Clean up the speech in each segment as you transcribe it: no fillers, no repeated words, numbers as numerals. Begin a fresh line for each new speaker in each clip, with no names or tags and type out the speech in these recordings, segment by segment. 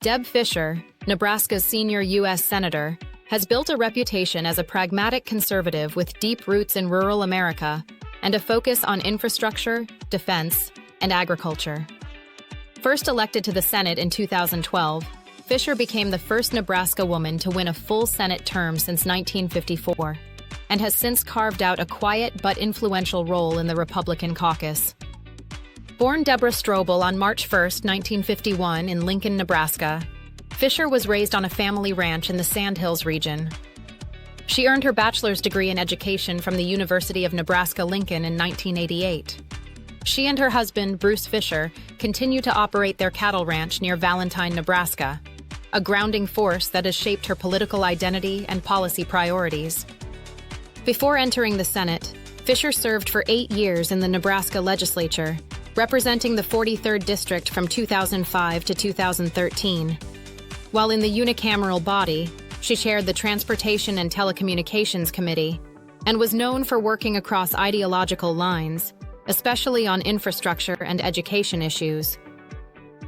Deb Fischer, Nebraska's senior U.S. Senator, has built a reputation as a pragmatic conservative with deep roots in rural America and a focus on infrastructure, defense, and agriculture. First elected to the Senate in 2012, Fischer became the first Nebraska woman to win a full Senate term since 1954, and has since carved out a quiet but influential role in the Republican caucus. Born Deborah Strobel on March 1, 1951, in Lincoln, Nebraska, Fischer was raised on a family ranch in the Sandhills region. She earned her bachelor's degree in education from the University of Nebraska-Lincoln in 1988. She and her husband, Bruce Fischer, continue to operate their cattle ranch near Valentine, Nebraska, a grounding force that has shaped her political identity and policy priorities. Before entering the Senate, Fischer served for 8 years in the Nebraska legislature, representing the 43rd District from 2005 to 2013. While in the unicameral body, she chaired the Transportation and Telecommunications Committee and was known for working across ideological lines, especially on infrastructure and education issues.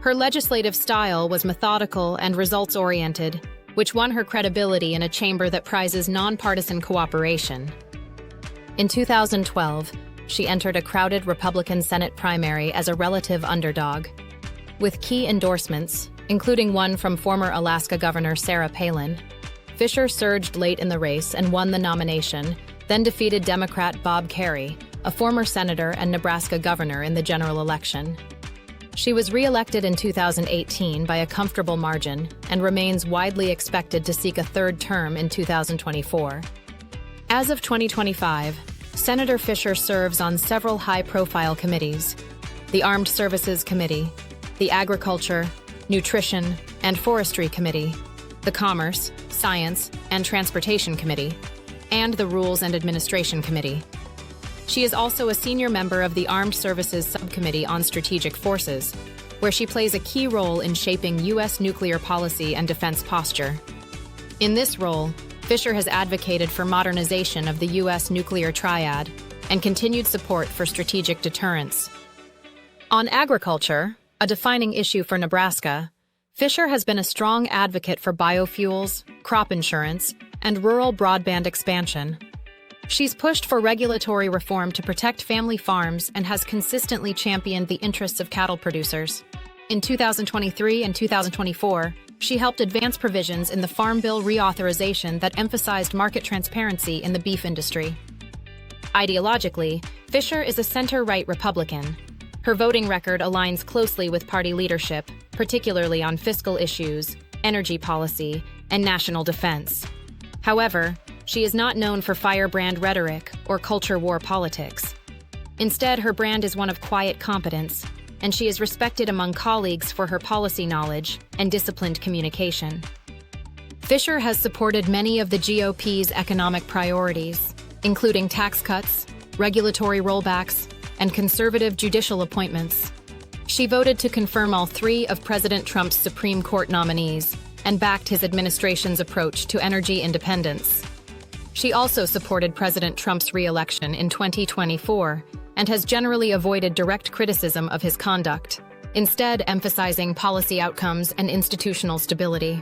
Her legislative style was methodical and results-oriented, which won her credibility in a chamber that prizes nonpartisan cooperation. In 2012, she entered a crowded Republican Senate primary as a relative underdog. With key endorsements, including one from former Alaska Governor Sarah Palin, Fischer surged late in the race and won the nomination, then defeated Democrat Bob Kerrey, a former senator and Nebraska governor, in the general election. She was re-elected in 2018 by a comfortable margin and remains widely expected to seek a third term in 2024. As of 2025, Senator Fischer serves on several high-profile committees: the Armed Services Committee, the Agriculture, Nutrition, and Forestry Committee, the Commerce, Science, and Transportation Committee, and the Rules and Administration Committee. She is also a senior member of the Armed Services Subcommittee on Strategic Forces, where she plays a key role in shaping U.S. nuclear policy and defense posture. In this role, Fischer has advocated for modernization of the U.S. nuclear triad and continued support for strategic deterrence. On agriculture, a defining issue for Nebraska, Fischer has been a strong advocate for biofuels, crop insurance, and rural broadband expansion. She's pushed for regulatory reform to protect family farms and has consistently championed the interests of cattle producers. In 2023 and 2024, she helped advance provisions in the Farm Bill reauthorization that emphasized market transparency in the beef industry. Ideologically, Fischer is a center-right Republican. Her voting record aligns closely with party leadership, particularly on fiscal issues, energy policy, and national defense. However, she is not known for firebrand rhetoric or culture war politics. Instead, her brand is one of quiet competence, and she is respected among colleagues for her policy knowledge and disciplined communication. Fischer has supported many of the GOP's economic priorities, including tax cuts, regulatory rollbacks, and conservative judicial appointments. She voted to confirm all 3 of President Trump's Supreme Court nominees and backed his administration's approach to energy independence. She also supported President Trump's re-election in 2024 and has generally avoided direct criticism of his conduct, instead emphasizing policy outcomes and institutional stability.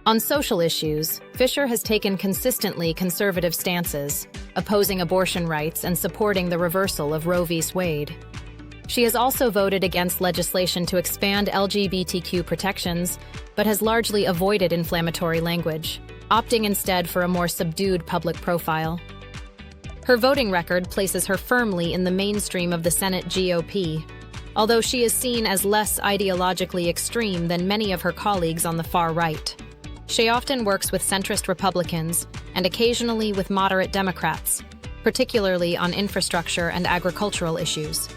On social issues, Fischer has taken consistently conservative stances, opposing abortion rights and supporting the reversal of Roe v. Wade. She has also voted against legislation to expand LGBTQ protections, but has largely avoided inflammatory language, opting instead for a more subdued public profile. Her voting record places her firmly in the mainstream of the Senate GOP, although she is seen as less ideologically extreme than many of her colleagues on the far right. She often works with centrist Republicans and occasionally with moderate Democrats, particularly on infrastructure and agricultural issues.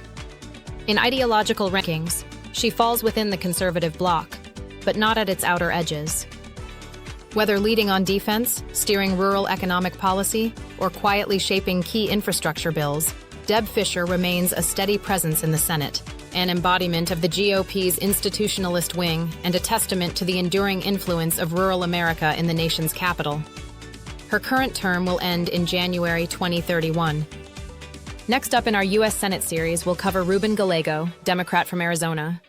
In ideological rankings, she falls within the conservative bloc, but not at its outer edges. Whether leading on defense, steering rural economic policy, or quietly shaping key infrastructure bills, Deb Fischer remains a steady presence in the Senate, an embodiment of the GOP's institutionalist wing and a testament to the enduring influence of rural America in the nation's capital. Her current term will end in January 2031. Next up in our U.S. Senate series, we'll cover Ruben Gallego, Democrat from Arizona.